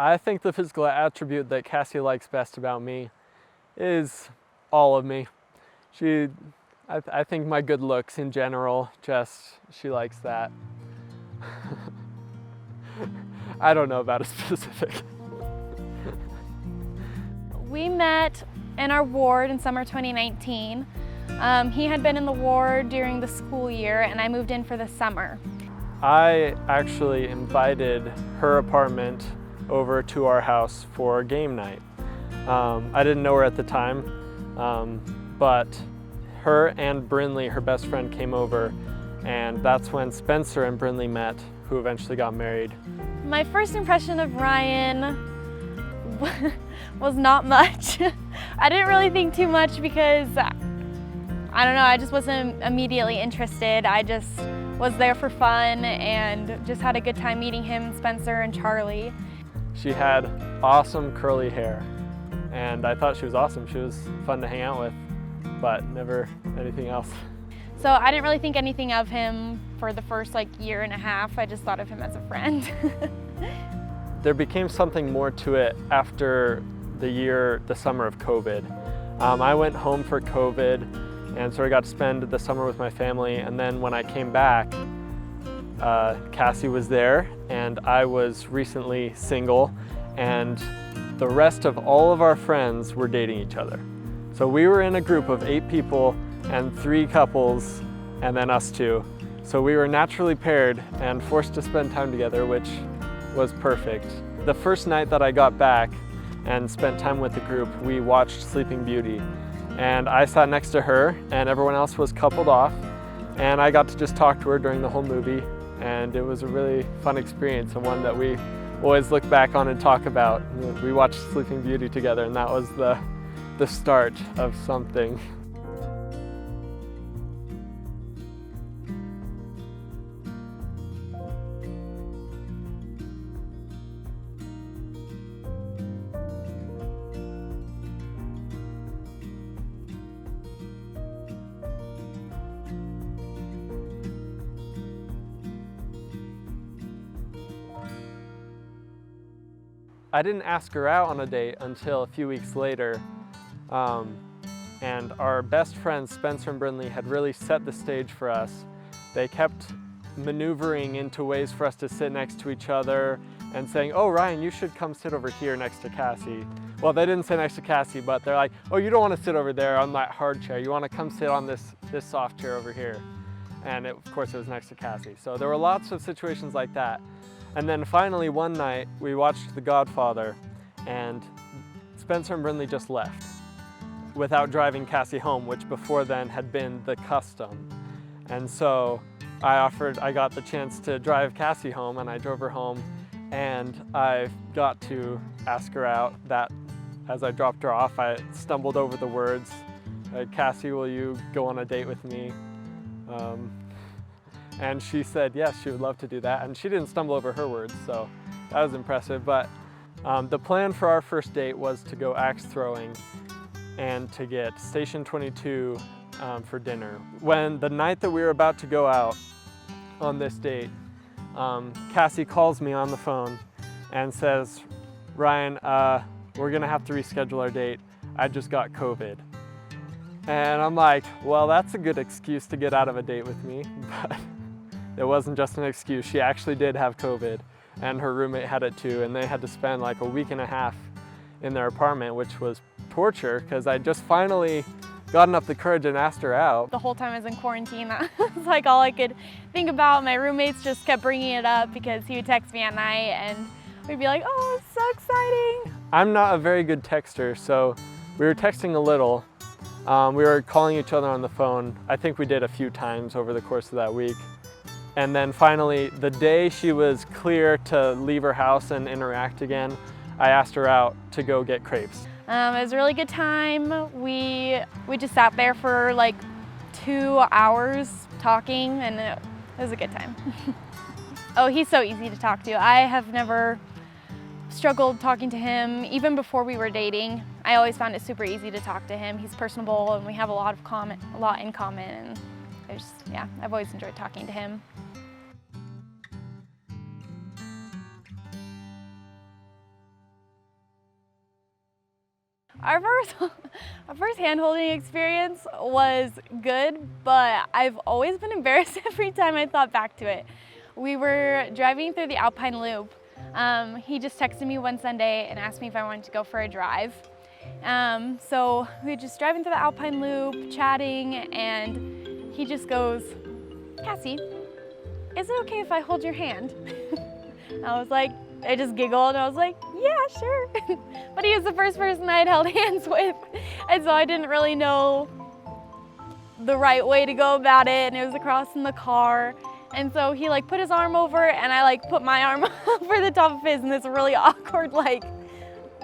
I think the physical attribute that Cassie likes best about me is all of me. I think my good looks in general, she likes that. I don't know about a specific. We met in our ward in summer 2019. He had been in the ward during the school year and I moved in for the summer. I actually invited her apartment over to our house for game night. I didn't know her at the time, but her and Brinley, her best friend, came over, and that's when Spencer and Brinley met, who eventually got married. My first impression of Ryan was not much. I didn't really think too much because, I don't know, I just wasn't immediately interested. I just was there for fun and just had a good time meeting him, Spencer, and Charlie. She had awesome curly hair, and I thought she was awesome. She was fun to hang out with, but never anything else. So I didn't really think anything of him for the first year and a half. I just thought of him as a friend. There became something more to it after the summer of COVID. I went home for COVID and so I got to spend the summer with my family, and then when I came back, Cassie was there and I was recently single, and the rest of all of our friends were dating each other. So we were in a group of 8 people and 3 couples and then us 2. So we were naturally paired and forced to spend time together, which was perfect. The first night that I got back and spent time with the group, we watched Sleeping Beauty. And I sat next to her and everyone else was coupled off, and I got to just talk to her during the whole movie, and it was a really fun experience and one that we always look back on and talk about. We watched Sleeping Beauty together, and that was the start of something. I didn't ask her out on a date until a few weeks later, and our best friends Spencer and Brinley had really set the stage for us. They kept maneuvering into ways for us to sit next to each other and saying, "Oh, Ryan, you should come sit over here next to Cassie." Well, they didn't say next to Cassie, but they're like, "Oh, you don't want to sit over there on that hard chair. You want to come sit on this soft chair over here." And of course it was next to Cassie. So there were lots of situations like that. And then finally one night we watched The Godfather, and Spencer and Brinley just left without driving Cassie home, which before then had been the custom. And so I got the chance to drive Cassie home, and I drove her home, and I got to ask her out. That as I dropped her off, I stumbled over the words, "Cassie, will you go on a date with me?" And she said yes, she would love to do that, and she didn't stumble over her words, so that was impressive. But the plan for our first date was to go axe throwing and to get Station 22 for dinner. When the night that we were about to go out on this date, Cassie calls me on the phone and says, "Ryan, we're gonna have to reschedule our date. I just got COVID." And I'm like, well, that's a good excuse to get out of a date with me, but it wasn't just an excuse. She actually did have COVID, and her roommate had it too, and they had to spend a week and a half in their apartment, which was torture because I just finally gotten up the courage and asked her out. The whole time I was in quarantine, that was all I could think about. My roommates just kept bringing it up because he would text me at night and we'd be like, "Oh, it's so exciting." I'm not a very good texter, so we were texting a little. We were calling each other on the phone. I think we did a few times over the course of that week. And then finally, the day she was clear to leave her house and interact again, I asked her out to go get crepes. It was a really good time. We just sat there for 2 hours talking, and it was a good time. Oh, he's so easy to talk to. I have never struggled talking to him. Even before we were dating, I always found it super easy to talk to him. He's personable, and we have a lot in common. And I've always enjoyed talking to him. . 」 « « 」 « 」 « 」 « 」 « 」 « 」 « 」 « 」 « 」 « 」 « 」 « 」 « 」 « 」 « 」 « 」 « 」 « 」 « 」 « 」 « 」 « 」 « 」 « 」 « 」 « 」 « 」 « 」 « 」 / Our first hand-holding experience was good, but I've always been embarrassed every time I thought back to it. We were driving through the Alpine Loop. He just texted me one Sunday and asked me if I wanted to go for a drive. So we were just driving through the Alpine Loop, chatting, and he just goes, "Cassie, is it okay if I hold your hand?" I just giggled and I was like, "Yeah, sure." But he was the first person I'd held hands with, and so I didn't really know the right way to go about it, and it was across in the car. And so he put his arm over and I put my arm over the top of his, and this really awkward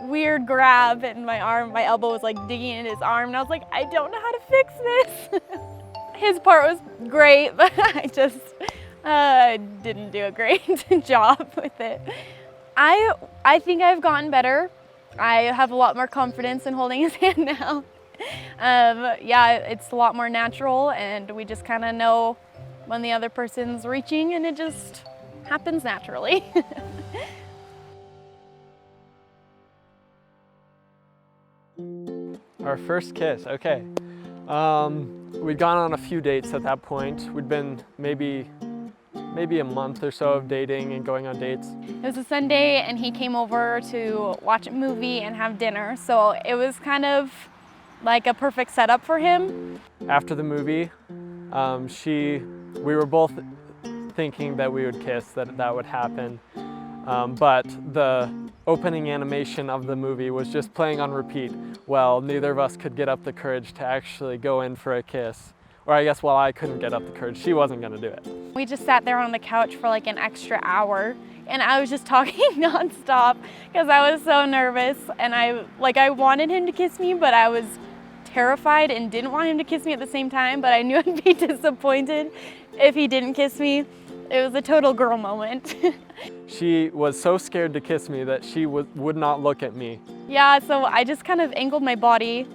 weird grab, and my elbow was digging in his arm, and I was like, I don't know how to fix this. His part was great, but I just didn't do a great job with it. I think I've gotten better. I have a lot more confidence in holding his hand now. Yeah, it's a lot more natural, and we just kind of know when the other person's reaching, and it just happens naturally. Our first kiss, okay. We'd gone on a few dates at that point. We'd been maybe a month or so of dating and going on dates. It was a Sunday, and he came over to watch a movie and have dinner, so it was kind of like a perfect setup for him. After the movie, we were both thinking that we would kiss, that would happen. But the opening animation of the movie was just playing on repeat. Well, neither of us could get up the courage to actually go in for a kiss. Or I guess while I couldn't get up the courage, she wasn't gonna do it. We just sat there on the couch for an extra hour, and I was just talking nonstop because I was so nervous, and I wanted him to kiss me, but I was terrified and didn't want him to kiss me at the same time, but I knew I'd be disappointed if he didn't kiss me. It was a total girl moment. She was so scared to kiss me that she would not look at me. Yeah, so I just kind of angled my body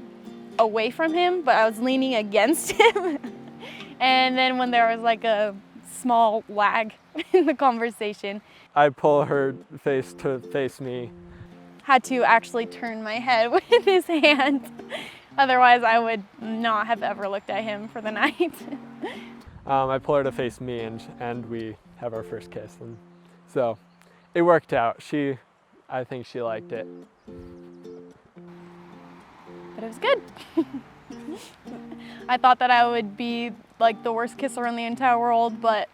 away from him, but I was leaning against him. And then when there was a small lag in the conversation, I pull her face to face me. Had to actually turn my head with his hand. Otherwise, I would not have ever looked at him for the night. I pull her to face me, and we have our first kiss. And so it worked out. I think she liked it. But it was good. I thought that I would be the worst kisser in the entire world, but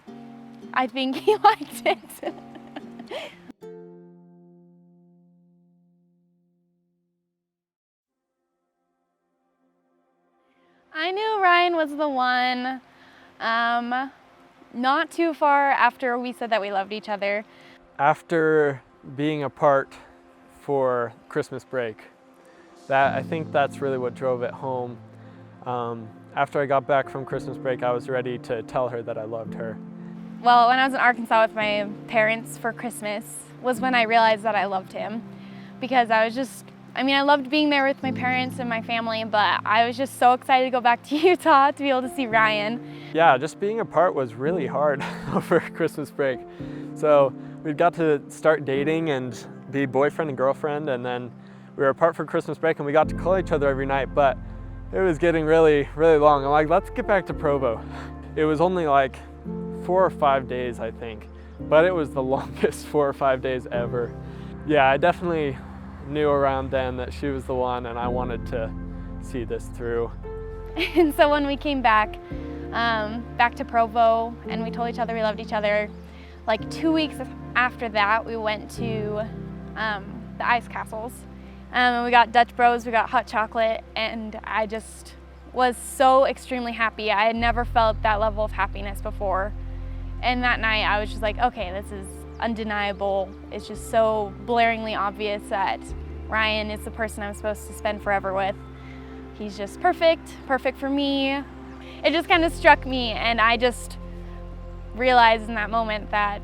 I think he liked it. I knew Ryan was the one not too far after we said that we loved each other. After being apart for Christmas break, I think that's really what drove it home. After I got back from Christmas break, I was ready to tell her that I loved her. Well, when I was in Arkansas with my parents for Christmas was when I realized that I loved him, because I loved being there with my parents and my family, but I was just so excited to go back to Utah to be able to see Ryan. Yeah, just being apart was really hard over Christmas break. So we got to start dating and be boyfriend and girlfriend, and then we were apart for Christmas break, and we got to call each other every night, but it was getting really, really long. I'm like, let's get back to Provo. It was only 4 or 5 days, I think, but it was the longest 4 or 5 days ever. Yeah, I definitely knew around then that she was the one, and I wanted to see this through. And so when we came back to Provo, and we told each other we loved each other, 2 weeks after that, we went to the ice castles. And we got Dutch Bros, we got hot chocolate, and I just was so extremely happy. I had never felt that level of happiness before. And that night I was just like, okay, this is undeniable. It's just so blaringly obvious that Ryan is the person I'm supposed to spend forever with. He's just perfect for me. It just kind of struck me, and I just realized in that moment that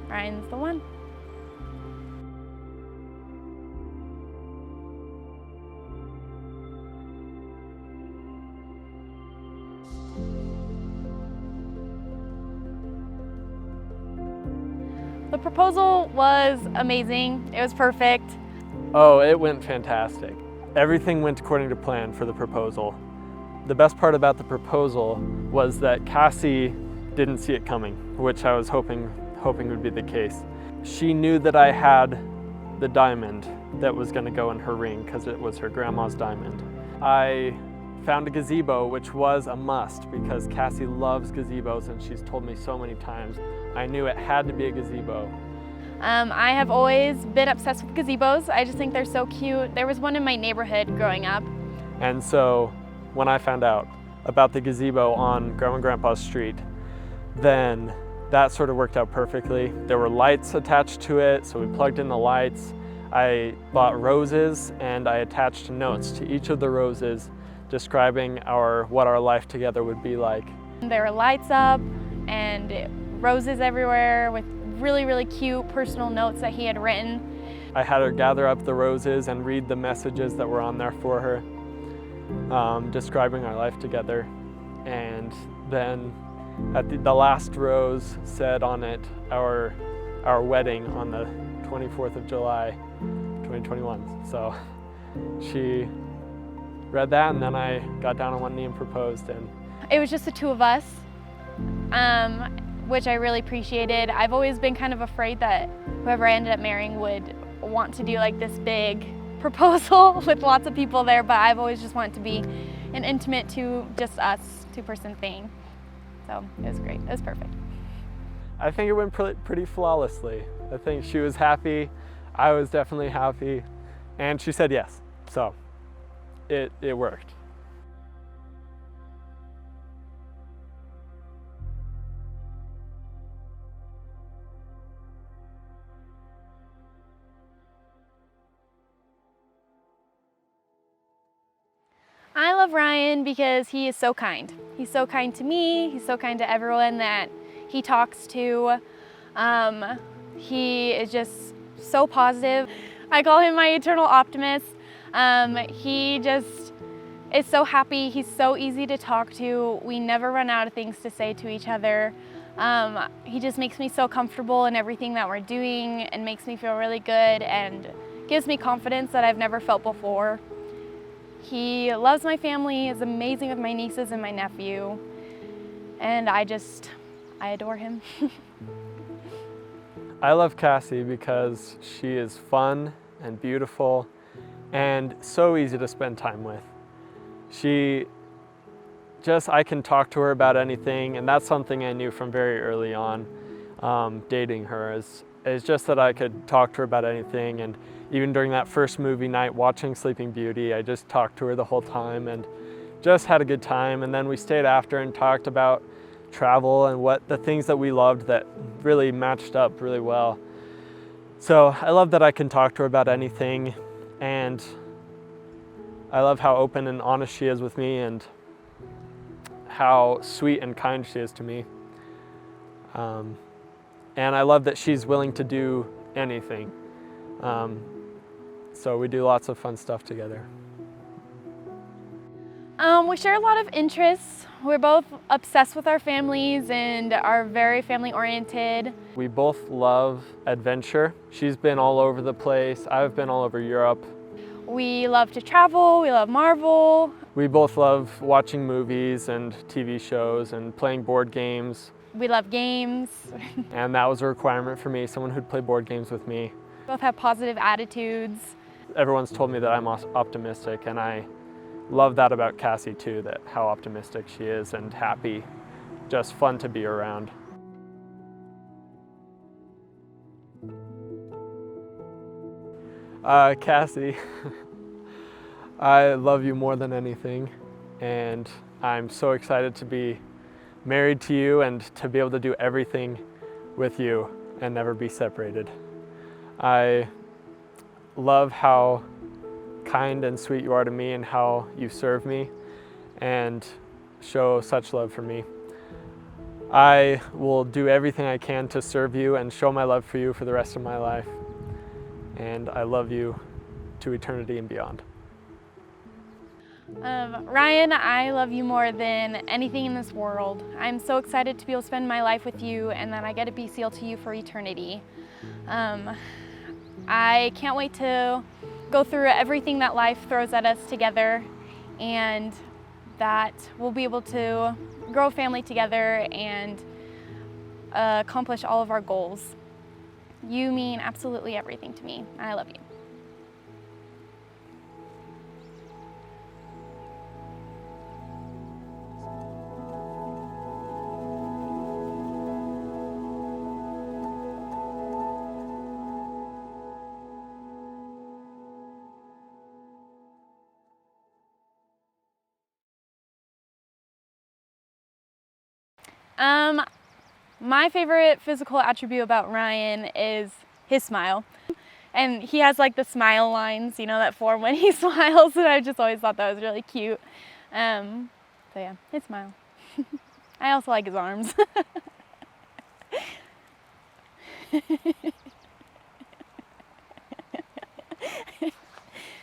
Ryan's the one. The proposal was amazing. It was perfect. Oh, it went fantastic. Everything went according to plan for the proposal. The best part about the proposal was that Cassie didn't see it coming, which I was hoping would be the case. She knew that I had the diamond that was going to go in her ring because it was her grandma's diamond. I found a gazebo, which was a must because Cassie loves gazebos and she's told me so many times. I knew it had to be a gazebo. I have always been obsessed with gazebos. I just think they're so cute. There was one in my neighborhood growing up. And so when I found out about the gazebo on Grandma and Grandpa's street, then that sort of worked out perfectly. There were lights attached to it, so we plugged in the lights. I bought roses and I attached notes to each of the roses describing what our life together would be like. There were lights up and roses everywhere with really, really cute personal notes that he had written. I had her gather up the roses and read the messages that were on there for her, describing our life together. And then at the last rose said on it, our wedding on the 24th of July, 2021. So she read that and then I got down on one knee and proposed. And it was just the two of us, which I really appreciated. I've always been kind of afraid that whoever I ended up marrying would want to do like this big proposal with lots of people there, but I've always just wanted to be an intimate just us, two-person thing. So it was great, it was perfect. I think it went pretty flawlessly. I think she was happy, I was definitely happy, and she said yes, so it worked. I love Ryan because he is so kind. He's so kind to me, he's so kind to everyone that he talks to. He is just so positive. I call him my eternal optimist. He just is so happy, he's so easy to talk to. We never run out of things to say to each other. He just makes me so comfortable in everything that we're doing and makes me feel really good and gives me confidence that I've never felt before. He loves my family, is amazing with my nieces and my nephew, and I adore him. I love Cassie because she is fun and beautiful and so easy to spend time with. I can talk to her about anything, and that's something I knew from very early on dating her, is just that I could talk to her about anything. And even during that first movie night watching Sleeping Beauty, I just talked to her the whole time and just had a good time. And then we stayed after and talked about travel and what the things that we loved that really matched up really well. So I love that I can talk to her about anything, and I love how open and honest she is with me and how sweet and kind she is to me. And I love that she's willing to do anything. So we do lots of fun stuff together. We share a lot of interests. We're both obsessed with our families and are very family oriented. We both love adventure. She's been all over the place. I've been all over Europe. We love to travel, we love Marvel. We both love watching movies and TV shows and playing board games. We love games. And that was a requirement for me, someone who'd play board games with me. Both have positive attitudes. Everyone's told me that I'm optimistic, and I love that about Cassie too, that how optimistic she is and happy, just fun to be around. Cassie, I love you more than anything, and I'm so excited to be married to you and to be able to do everything with you and never be separated. I love how kind and sweet you are to me and how you serve me and show such love for me. I will do everything I can to serve you and show my love for you for the rest of my life. And I love you to eternity and beyond. Ryan, I love you more than anything in this world. I'm so excited to be able to spend my life with you and that I get to be sealed to you for eternity. I can't wait to go through everything that life throws at us together, and that we'll be able to grow a family together and accomplish all of our goals. You mean absolutely everything to me, and I love you. My favorite physical attribute about Ryan is his smile. And he has like the smile lines, you know, that form when he smiles, and I just always thought that was really cute. So yeah, his smile. I also like his arms.